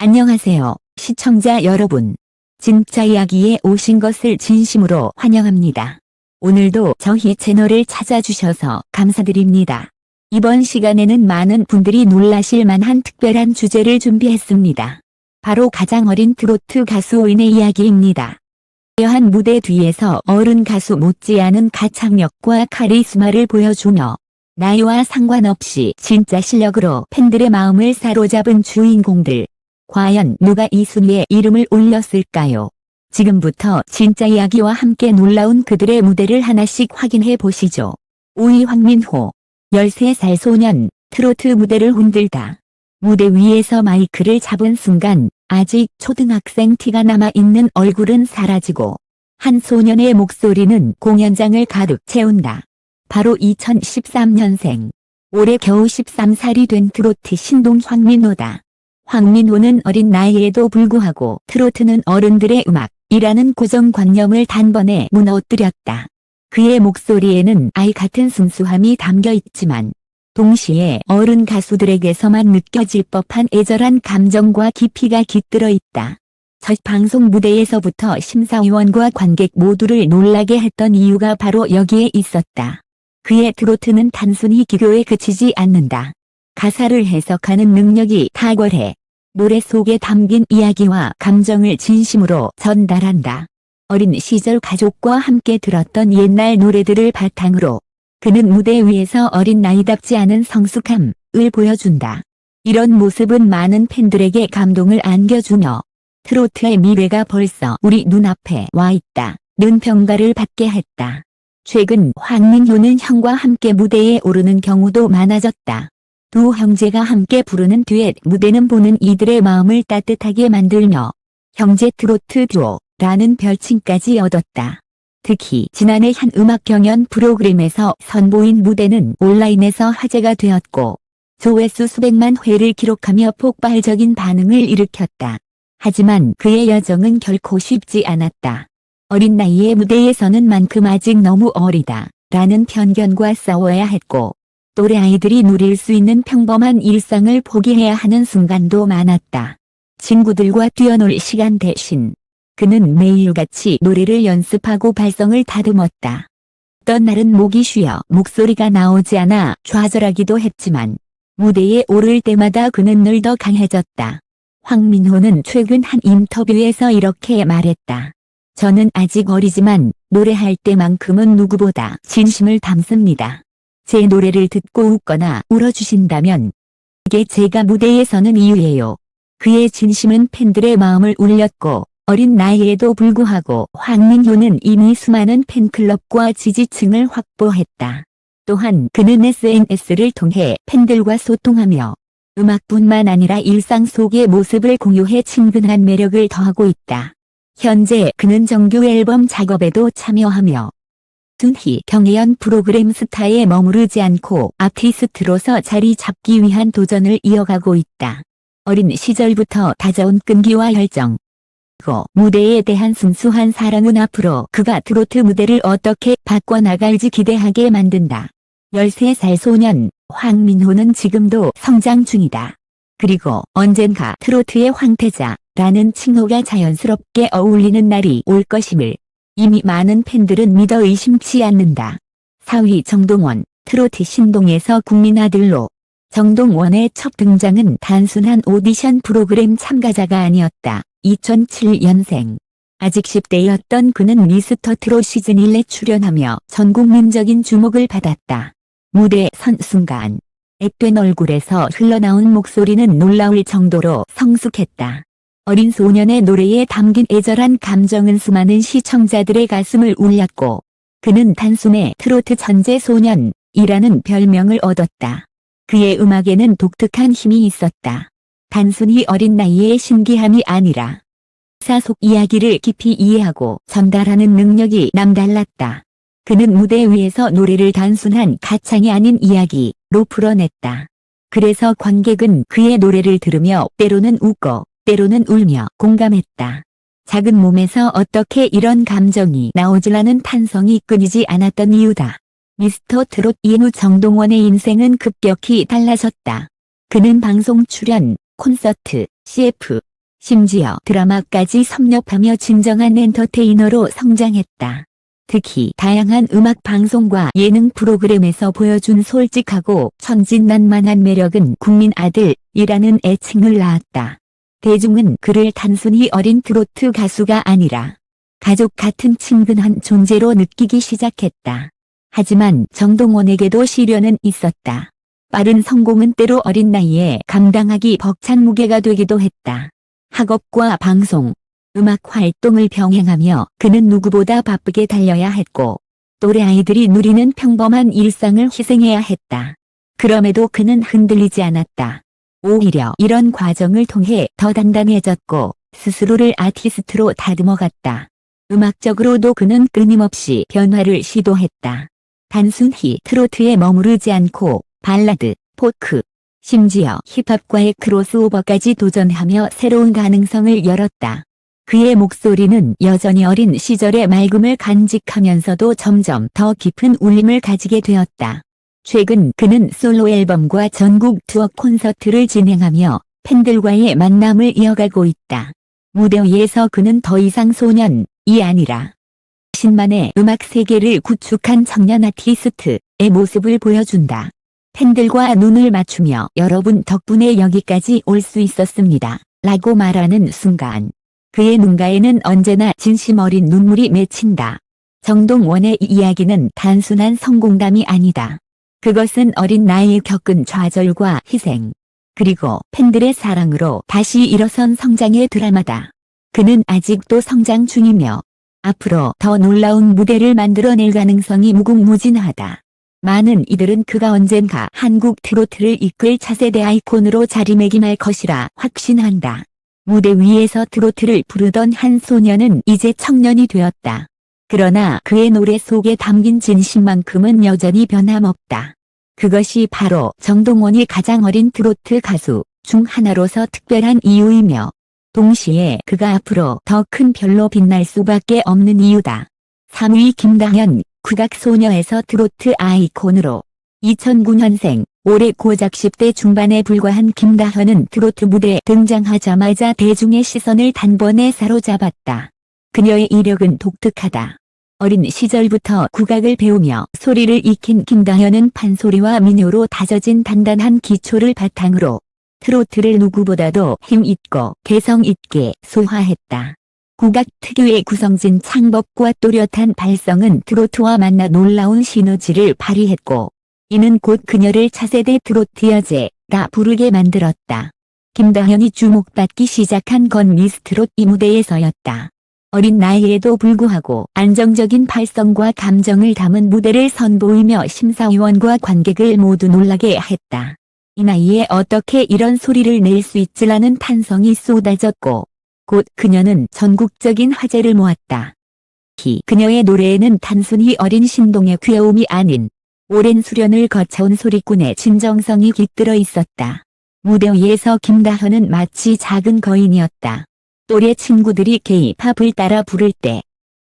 안녕하세요, 시청자 여러분. 진짜 이야기에 오신 것을 진심으로 환영합니다. 오늘도 저희 채널을 찾아주셔서 감사드립니다. 이번 시간에는 많은 분들이 놀라실 만한 특별한 주제를 준비했습니다. 바로 가장 어린 트로트 가수인의 이야기입니다. 화려한 무대 뒤에서 어른 가수 못지않은 가창력과 카리스마를 보여주며 나이와 상관없이 진짜 실력으로 팬들의 마음을 사로잡은 주인공들. 과연 누가 이 순위에 이름을 올렸을까요? 지금부터 진짜 이야기와 함께 놀라운 그들의 무대를 하나씩 확인해 보시죠. 5위 황민호. 13살 소년, 트로트 무대를 흔들다. 무대 위에서 마이크를 잡은 순간 아직 초등학생 티가 남아있는 얼굴은 사라지고 한 소년의 목소리는 공연장을 가득 채운다. 바로 2013년생. 올해 겨우 13살이 된 트로트 신동 황민호다. 황민호는 어린 나이에도 불구하고 트로트는 어른들의 음악이라는 고정관념을 단번에 무너뜨렸다. 그의 목소리에는 아이 같은 순수함이 담겨 있지만 동시에 어른 가수들에게서만 느껴질 법한 애절한 감정과 깊이가 깃들어 있다. 첫 방송 무대에서부터 심사위원과 관객 모두를 놀라게 했던 이유가 바로 여기에 있었다. 그의 트로트는 단순히 기교에 그치지 않는다. 가사를 해석하는 능력이 탁월해 노래 속에 담긴 이야기와 감정을 진심으로 전달한다. 어린 시절 가족과 함께 들었던 옛날 노래들을 바탕으로 그는 무대 위에서 어린 나이답지 않은 성숙함을 보여준다. 이런 모습은 많은 팬들에게 감동을 안겨주며 트로트의 미래가 벌써 우리 눈앞에 와 있다는 평가를 받게 했다. 최근 황민호는 형과 함께 무대에 오르는 경우도 많아졌다. 두 형제가 함께 부르는 듀엣 무대는 보는 이들의 마음을 따뜻하게 만들며 형제 트로트 듀오라는 별칭까지 얻었다. 특히 지난해 한 음악 경연 프로그램에서 선보인 무대는 온라인에서 화제가 되었고 조회수 수백만 회를 기록하며 폭발적인 반응을 일으켰다. 하지만 그의 여정은 결코 쉽지 않았다. 어린 나이에 무대에 서는 만큼 아직 너무 어리다 라는 편견과 싸워야 했고 또래 아이들이 누릴 수 있는 평범한 일상을 포기해야 하는 순간도 많았다. 친구들과 뛰어놀 시간 대신 그는 매일같이 노래를 연습하고 발성을 다듬었다. 어떤 날은 목이 쉬어 목소리가 나오지 않아 좌절하기도 했지만 무대에 오를 때마다 그는 늘 더 강해졌다. 황민호는 최근 한 인터뷰에서 이렇게 말했다. 저는 아직 어리지만 노래할 때만큼은 누구보다 진심을 담습니다. 제 노래를 듣고 웃거나 울어주신다면 이게 제가 무대에 서는 이유예요. 그의 진심은 팬들의 마음을 울렸고 어린 나이에도 불구하고 황민호는 이미 수많은 팬클럽과 지지층을 확보했다. 또한 그는 SNS를 통해 팬들과 소통하며 음악뿐만 아니라 일상 속의 모습을 공유해 친근한 매력을 더하고 있다. 현재 그는 정규 앨범 작업에도 참여하며 둔희 경연 프로그램 스타에 머무르지 않고 아티스트로서 자리 잡기 위한 도전을 이어가고 있다. 어린 시절부터 다져온 끈기와 열정, 그리고 무대에 대한 순수한 사랑은 앞으로 그가 트로트 무대를 어떻게 바꿔나갈지 기대하게 만든다. 13살 소년, 황민호는 지금도 성장 중이다. 그리고 언젠가 트로트의 황태자라는 칭호가 자연스럽게 어울리는 날이 올 것임을 이미 많은 팬들은 믿어 의심치 않는다. 4위 정동원. 트로트 신동에서 국민아들로. 정동원의 첫 등장은 단순한 오디션 프로그램 참가자가 아니었다. 2007년생. 아직 10대였던 그는 미스터 트롯 시즌 1에 출연하며 전국민적인 주목을 받았다. 무대에 선 순간 앳된 얼굴에서 흘러나온 목소리는 놀라울 정도로 성숙했다. 어린 소년의 노래에 담긴 애절한 감정은 수많은 시청자들의 가슴을 울렸고 그는 단숨에 트로트 천재 소년이라는 별명을 얻었다. 그의 음악에는 독특한 힘이 있었다. 단순히 어린 나이의 신기함이 아니라 가사 속 이야기를 깊이 이해하고 전달하는 능력이 남달랐다. 그는 무대 위에서 노래를 단순한 가창이 아닌 이야기로 풀어냈다. 그래서 관객은 그의 노래를 들으며 때로는 웃고 때로는 울며 공감했다. 작은 몸에서 어떻게 이런 감정이 나오질라는 탄성이 끊이지 않았던 이유다. 미스터 트롯 이후 정동원의 인생은 급격히 달라졌다. 그는 방송 출연, 콘서트, CF, 심지어 드라마까지 섭렵하며 진정한 엔터테이너로 성장했다. 특히 다양한 음악 방송과 예능 프로그램에서 보여준 솔직하고 천진난만한 매력은 국민 아들이라는 애칭을 낳았다. 대중은 그를 단순히 어린 트로트 가수가 아니라 가족 같은 친근한 존재로 느끼기 시작했다. 하지만 정동원에게도 시련은 있었다. 빠른 성공은 때로 어린 나이에 감당하기 벅찬 무게가 되기도 했다. 학업과 방송, 음악 활동을 병행하며 그는 누구보다 바쁘게 달려야 했고 또래 아이들이 누리는 평범한 일상을 희생해야 했다. 그럼에도 그는 흔들리지 않았다. 오히려 이런 과정을 통해 더 단단해졌고 스스로를 아티스트로 다듬어갔다. 음악적으로도 그는 끊임없이 변화를 시도했다. 단순히 트로트에 머무르지 않고 발라드, 포크, 심지어 힙합과의 크로스오버까지 도전하며 새로운 가능성을 열었다. 그의 목소리는 여전히 어린 시절의 맑음을 간직하면서도 점점 더 깊은 울림을 가지게 되었다. 최근 그는 솔로 앨범과 전국 투어 콘서트를 진행하며 팬들과의 만남을 이어가고 있다. 무대 위에서 그는 더 이상 소년이 아니라 신만의 음악 세계를 구축한 청년 아티스트의 모습을 보여준다. 팬들과 눈을 맞추며 여러분 덕분에 여기까지 올 수 있었습니다. 라고 말하는 순간 그의 눈가에는 언제나 진심 어린 눈물이 맺힌다. 정동원의 이 이야기는 단순한 성공담이 아니다. 그것은 어린 나이에 겪은 좌절과 희생, 그리고 팬들의 사랑으로 다시 일어선 성장의 드라마다. 그는 아직도 성장 중이며 앞으로 더 놀라운 무대를 만들어낼 가능성이 무궁무진하다. 많은 이들은 그가 언젠가 한국 트로트를 이끌 차세대 아이콘으로 자리매김할 것이라 확신한다. 무대 위에서 트로트를 부르던 한 소년은 이제 청년이 되었다. 그러나 그의 노래 속에 담긴 진심만큼은 여전히 변함없다. 그것이 바로 정동원이 가장 어린 트로트 가수 중 하나로서 특별한 이유이며 동시에 그가 앞으로 더 큰 별로 빛날 수밖에 없는 이유다. 3위 김다현, 국악소녀에서 트로트 아이콘으로 2009년생, 올해 고작 10대 중반에 불과한 김다현은 트로트 무대에 등장하자마자 대중의 시선을 단번에 사로잡았다. 그녀의 이력은 독특하다. 어린 시절부터 국악을 배우며 소리를 익힌 김다현은 판소리와 민요로 다져진 단단한 기초를 바탕으로 트로트를 누구보다도 힘있고 개성있게 소화했다. 국악 특유의 구성진 창법과 또렷한 발성은 트로트와 만나 놀라운 시너지를 발휘했고 이는 곧 그녀를 차세대 트로트 여제라 부르게 만들었다. 김다현이 주목받기 시작한 건 미스트롯 이 무대에서였다. 어린 나이에도 불구하고 안정적인 발성과 감정을 담은 무대를 선보이며 심사위원과 관객을 모두 놀라게 했다. 이 나이에 어떻게 이런 소리를 낼 수 있지라는 탄성이 쏟아졌고 곧 그녀는 전국적인 화제를 모았다. 그녀의 노래에는 단순히 어린 신동의 귀여움이 아닌 오랜 수련을 거쳐온 소리꾼의 진정성이 깃들어 있었다. 무대 위에서 김다현은 마치 작은 거인이었다. 또래 친구들이 K-팝을 따라 부를 때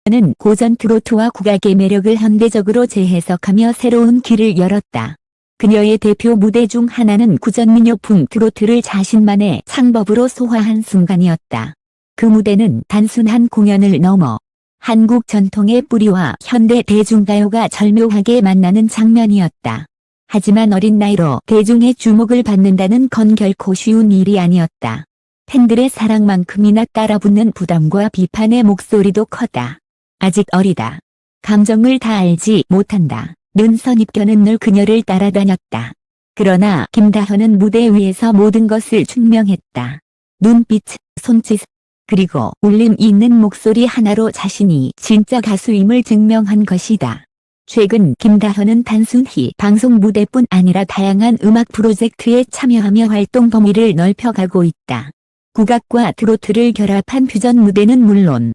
그는 고전 트로트와 국악의 매력을 현대적으로 재해석하며 새로운 길을 열었다. 그녀의 대표 무대 중 하나는 구전민요풍 트로트를 자신만의 창법으로 소화한 순간이었다. 그 무대는 단순한 공연을 넘어 한국 전통의 뿌리와 현대 대중가요가 절묘하게 만나는 장면이었다. 하지만 어린 나이로 대중의 주목을 받는다는 건 결코 쉬운 일이 아니었다. 팬들의 사랑만큼이나 따라붙는 부담과 비판의 목소리도 컸다. 아직 어리다. 감정을 다 알지 못한다. 는 선입견은 늘 그녀를 따라다녔다. 그러나 김다현은 무대 위에서 모든 것을 증명했다. 눈빛, 손짓, 그리고 울림 있는 목소리 하나로 자신이 진짜 가수임을 증명한 것이다. 최근 김다현은 단순히 방송 무대뿐 아니라 다양한 음악 프로젝트에 참여하며 활동 범위를 넓혀가고 있다. 국악과 트로트를 결합한 퓨전 무대는 물론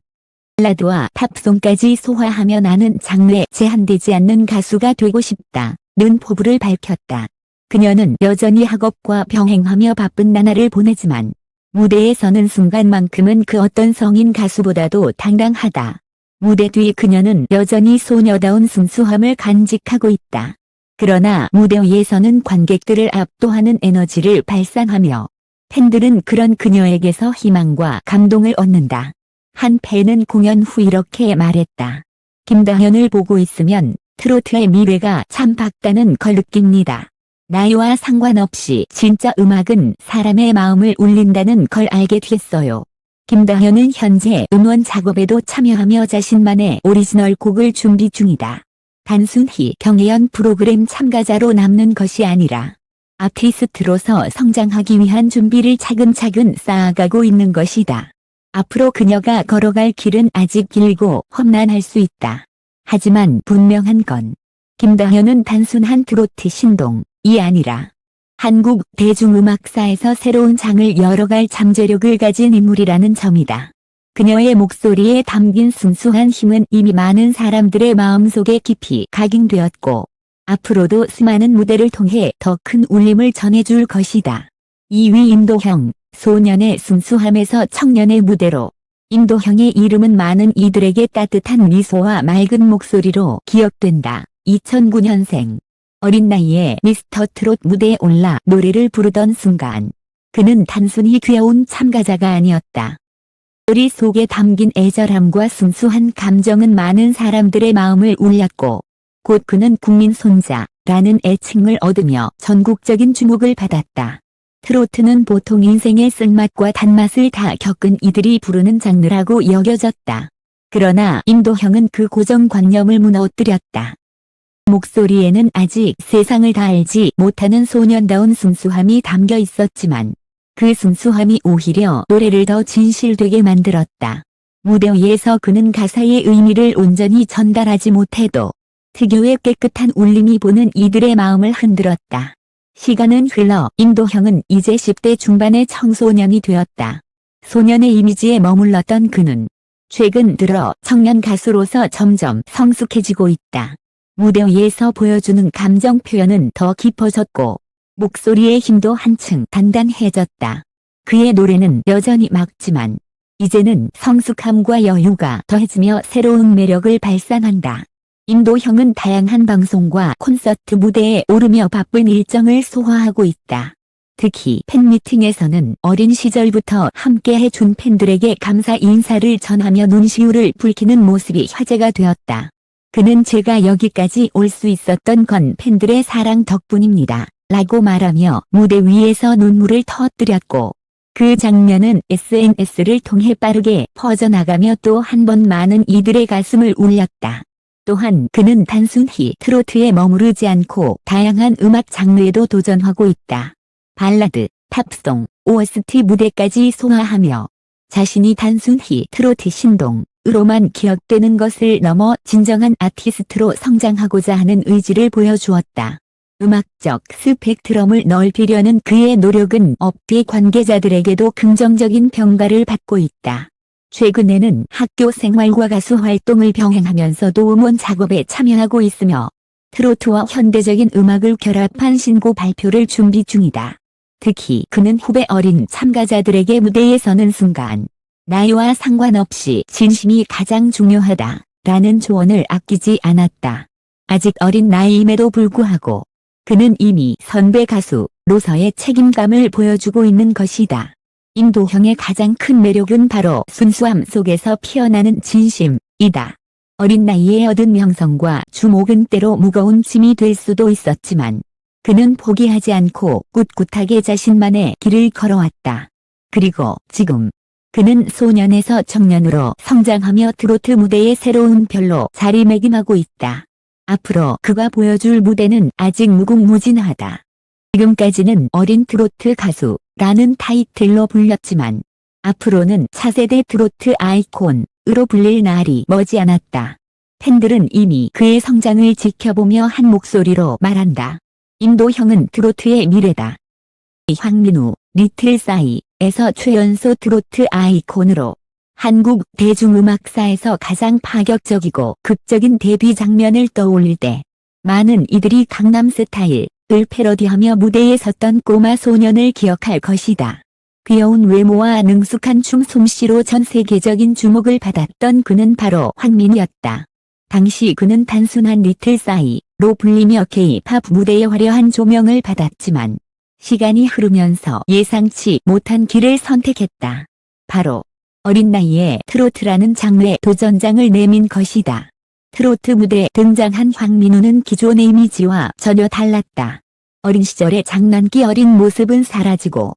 발라드와 팝송까지 소화하며 나는 장르에 제한되지 않는 가수가 되고 싶다는 포부를 밝혔다. 그녀는 여전히 학업과 병행하며 바쁜 나날을 보내지만 무대에 서는 순간만큼은 그 어떤 성인 가수보다도 당당하다. 무대 뒤 그녀는 여전히 소녀다운 순수함을 간직하고 있다. 그러나 무대 위에서는 관객들을 압도하는 에너지를 발산하며 팬들은 그런 그녀에게서 희망과 감동을 얻는다. 한 팬은 공연 후 이렇게 말했다. 김다현을 보고 있으면 트로트의 미래가 참 밝다는 걸 느낍니다. 나이와 상관없이 진짜 음악은 사람의 마음을 울린다는 걸 알게 됐어요. 김다현은 현재 음원 작업에도 참여하며 자신만의 오리지널 곡을 준비 중이다. 단순히 경연 프로그램 참가자로 남는 것이 아니라 아티스트로서 성장하기 위한 준비를 차근차근 쌓아가고 있는 것이다. 앞으로 그녀가 걸어갈 길은 아직 길고 험난할 수 있다. 하지만 분명한 건 김다현은 단순한 트로트 신동이 아니라 한국 대중음악사에서 새로운 장을 열어갈 잠재력을 가진 인물이라는 점이다. 그녀의 목소리에 담긴 순수한 힘은 이미 많은 사람들의 마음속에 깊이 각인되었고 앞으로도 수많은 무대를 통해 더 큰 울림을 전해줄 것이다. 2위 임도형, 소년의 순수함에서 청년의 무대로. 임도형의 이름은 많은 이들에게 따뜻한 미소와 맑은 목소리로 기억된다. 2009년생. 어린 나이에 미스터 트롯 무대에 올라 노래를 부르던 순간 그는 단순히 귀여운 참가자가 아니었다. 소리 속에 담긴 애절함과 순수한 감정은 많은 사람들의 마음을 울렸고 곧 그는 국민 손자라는 애칭을 얻으며 전국적인 주목을 받았다. 트로트는 보통 인생의 쓴맛과 단맛을 다 겪은 이들이 부르는 장르라고 여겨졌다. 그러나 임도형은 그 고정관념을 무너뜨렸다. 목소리에는 아직 세상을 다 알지 못하는 소년다운 순수함이 담겨 있었지만 그 순수함이 오히려 노래를 더 진실되게 만들었다. 무대 위에서 그는 가사의 의미를 온전히 전달하지 못해도 특유의 깨끗한 울림이 보는 이들의 마음을 흔들었다. 시간은 흘러 임도형은 이제 10대 중반의 청소년이 되었다. 소년의 이미지에 머물렀던 그는 최근 들어 청년 가수로서 점점 성숙해지고 있다. 무대 위에서 보여주는 감정 표현은 더 깊어졌고 목소리의 힘도 한층 단단해졌다. 그의 노래는 여전히 맑지만 이제는 성숙함과 여유가 더해지며 새로운 매력을 발산한다. 임도형은 다양한 방송과 콘서트 무대에 오르며 바쁜 일정을 소화하고 있다. 특히 팬미팅에서는 어린 시절부터 함께 해준 팬들에게 감사 인사를 전하며 눈시울을 붉히는 모습이 화제가 되었다. 그는 제가 여기까지 올 수 있었던 건 팬들의 사랑 덕분입니다. 라고 말하며 무대 위에서 눈물을 터뜨렸고 그 장면은 SNS를 통해 빠르게 퍼져나가며 또 한 번 많은 이들의 가슴을 울렸다. 또한 그는 단순히 트로트에 머무르지 않고 다양한 음악 장르에도 도전하고 있다. 발라드, 팝송, OST 무대까지 소화하며 자신이 단순히 트로트 신동으로만 기억되는 것을 넘어 진정한 아티스트로 성장하고자 하는 의지를 보여주었다. 음악적 스펙트럼을 넓히려는 그의 노력은 업계 관계자들에게도 긍정적인 평가를 받고 있다. 최근에는 학교 생활과 가수 활동을 병행하면서도 음원 작업에 참여하고 있으며 트로트와 현대적인 음악을 결합한 신곡 발표를 준비 중이다. 특히 그는 후배 어린 참가자들에게 무대에 서는 순간 나이와 상관없이 진심이 가장 중요하다 라는 조언을 아끼지 않았다. 아직 어린 나이임에도 불구하고 그는 이미 선배 가수로서의 책임감을 보여주고 있는 것이다. 임도형의 가장 큰 매력은 바로 순수함 속에서 피어나는 진심이다. 어린 나이에 얻은 명성과 주목은 때로 무거운 짐이 될 수도 있었지만 그는 포기하지 않고 꿋꿋하게 자신만의 길을 걸어왔다. 그리고 지금 그는 소년에서 청년으로 성장하며 트로트 무대의 새로운 별로 자리매김하고 있다. 앞으로 그가 보여줄 무대는 아직 무궁무진하다. 지금까지는 어린 트로트 가수라는 타이틀로 불렸지만 앞으로는 차세대 트로트 아이콘으로 불릴 날이 머지않았다. 팬들은 이미 그의 성장을 지켜보며 한 목소리로 말한다. 임도형은 트로트의 미래다. 황민우, 리틀싸이에서 최연소 트로트 아이콘으로 한국 대중음악사에서 가장 파격적이고 극적인 데뷔 장면을 떠올릴 때 많은 이들이 강남스타일을 패러디하며 무대에 섰던 꼬마 소년을 기억할 것이다. 귀여운 외모와 능숙한 춤 솜씨로 전 세계적인 주목을 받았던 그는 바로 황민우였다. 당시 그는 단순한 리틀싸이로 불리며 K-팝 무대에 화려한 조명을 받았지만 시간이 흐르면서 예상치 못한 길을 선택했다. 바로 어린 나이에 트로트라는 장르의 도전장을 내민 것이다. 트로트 무대에 등장한 황민우는 기존의 이미지와 전혀 달랐다. 어린 시절의 장난기 어린 모습은 사라지고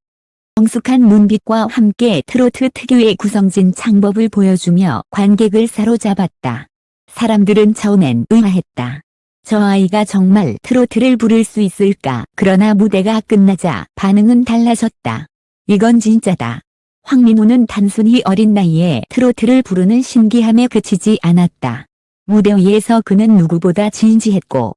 성숙한 눈빛과 함께 트로트 특유의 구성진 창법을 보여주며 관객을 사로잡았다. 사람들은 처음엔 의아했다. 저 아이가 정말 트로트를 부를 수 있을까? 그러나 무대가 끝나자 반응은 달라졌다. 이건 진짜다. 황민우는 단순히 어린 나이에 트로트를 부르는 신기함에 그치지 않았다. 무대 위에서 그는 누구보다 진지했고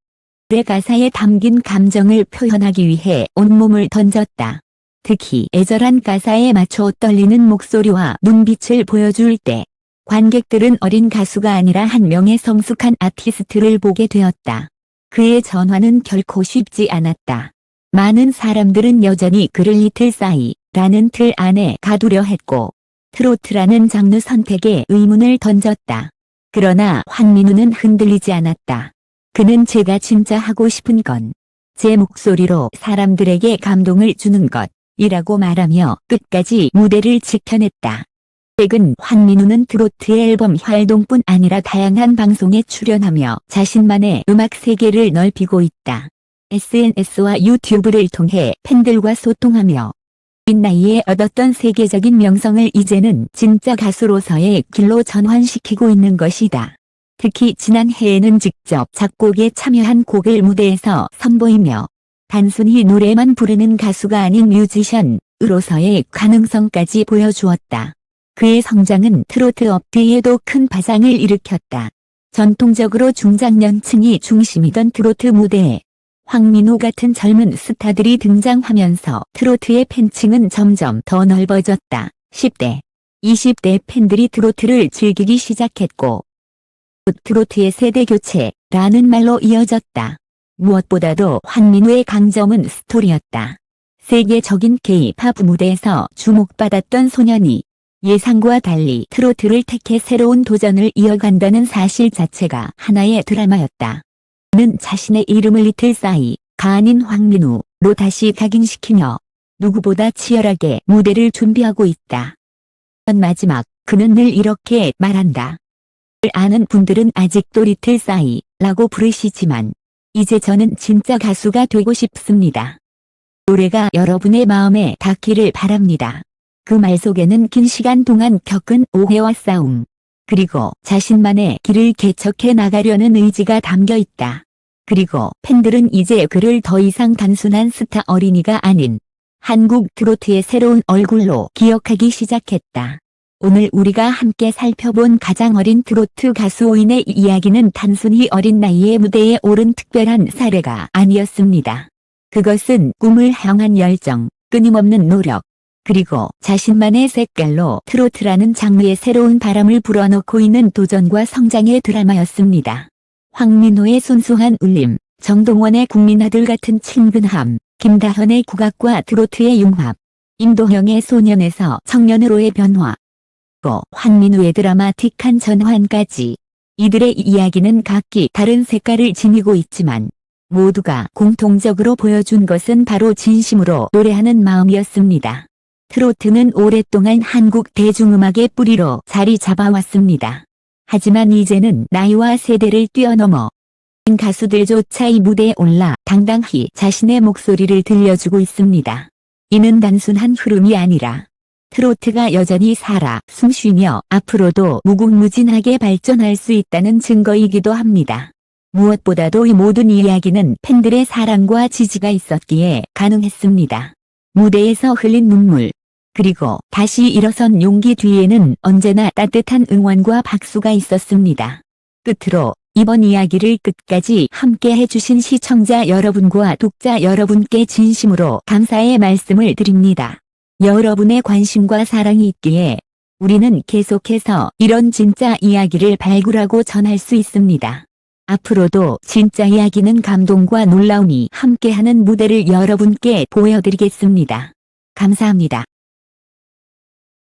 노래 가사에 담긴 감정을 표현하기 위해 온몸을 던졌다. 특히 애절한 가사에 맞춰 떨리는 목소리와 눈빛을 보여줄 때 관객들은 어린 가수가 아니라 한 명의 성숙한 아티스트를 보게 되었다. 그의 전화는 결코 쉽지 않았다. 많은 사람들은 여전히 그를 리틀 싸이라는 틀 안에 가두려 했고 트로트라는 장르 선택에 의문을 던졌다. 그러나 황민우는 흔들리지 않았다. 그는 제가 진짜 하고 싶은 건 제 목소리로 사람들에게 감동을 주는 것이라고 말하며 끝까지 무대를 지켜냈다. 최근 황민우는 트로트 앨범 활동뿐 아니라 다양한 방송에 출연하며 자신만의 음악 세계를 넓히고 있다. SNS와 유튜브를 통해 팬들과 소통하며 어린 나이에 얻었던 세계적인 명성을 이제는 진짜 가수로서의 길로 전환시키고 있는 것이다. 특히 지난해에는 직접 작곡에 참여한 곡을 무대에서 선보이며 단순히 노래만 부르는 가수가 아닌 뮤지션으로서의 가능성까지 보여주었다. 그의 성장은 트로트 업계에도 큰 파장을 일으켰다. 전통적으로 중장년층이 중심이던 트로트 무대에 황민우 같은 젊은 스타들이 등장하면서 트로트의 팬층은 점점 더 넓어졌다. 10대, 20대 팬들이 트로트를 즐기기 시작했고 트로트의 세대교체라는 말로 이어졌다. 무엇보다도 황민우의 강점은 스토리였다. 세계적인 K-팝 무대에서 주목받았던 소년이 예상과 달리 트로트를 택해 새로운 도전을 이어간다는 사실 자체가 하나의 드라마였다. 그는 자신의 이름을 리틀 싸이가 아닌 황민우로 다시 각인시키며 누구보다 치열하게 무대를 준비하고 있다. 마지막 그는 늘 이렇게 말한다. 아는 분들은 아직도 리틀 싸이라고 부르시지만 이제 저는 진짜 가수가 되고 싶습니다. 노래가 여러분의 마음에 닿기를 바랍니다. 그 말 속에는 긴 시간 동안 겪은 오해와 싸움, 그리고 자신만의 길을 개척해 나가려는 의지가 담겨 있다. 그리고 팬들은 이제 그를 더 이상 단순한 스타 어린이가 아닌 한국 트로트의 새로운 얼굴로 기억하기 시작했다. 오늘 우리가 함께 살펴본 가장 어린 트로트 가수 오인의 이야기는 단순히 어린 나이에 무대에 오른 특별한 사례가 아니었습니다. 그것은 꿈을 향한 열정, 끊임없는 노력, 그리고 자신만의 색깔로 트로트라는 장르의 새로운 바람을 불어넣고 있는 도전과 성장의 드라마였습니다. 황민호의 순수한 울림, 정동원의 국민아들 같은 친근함, 김다현의 국악과 트로트의 융합, 임도형의 소년에서 청년으로의 변화, 황민우의 드라마틱한 전환까지 이들의 이야기는 각기 다른 색깔을 지니고 있지만 모두가 공통적으로 보여준 것은 바로 진심으로 노래하는 마음이었습니다. 트로트는 오랫동안 한국 대중음악의 뿌리로 자리 잡아왔습니다. 하지만 이제는 나이와 세대를 뛰어넘어 가수들조차 이 무대에 올라 당당히 자신의 목소리를 들려주고 있습니다. 이는 단순한 흐름이 아니라 트로트가 여전히 살아 숨쉬며 앞으로도 무궁무진하게 발전할 수 있다는 증거이기도 합니다. 무엇보다도 이 모든 이야기는 팬들의 사랑과 지지가 있었기에 가능했습니다. 무대에서 흘린 눈물, 그리고 다시 일어선 용기 뒤에는 언제나 따뜻한 응원과 박수가 있었습니다. 끝으로 이번 이야기를 끝까지 함께 해주신 시청자 여러분과 독자 여러분께 진심으로 감사의 말씀을 드립니다. 여러분의 관심과 사랑이 있기에 우리는 계속해서 이런 진짜 이야기를 발굴하고 전할 수 있습니다. 앞으로도 진짜 이야기는 감동과 놀라움이 함께하는 무대를 여러분께 보여드리겠습니다. 감사합니다.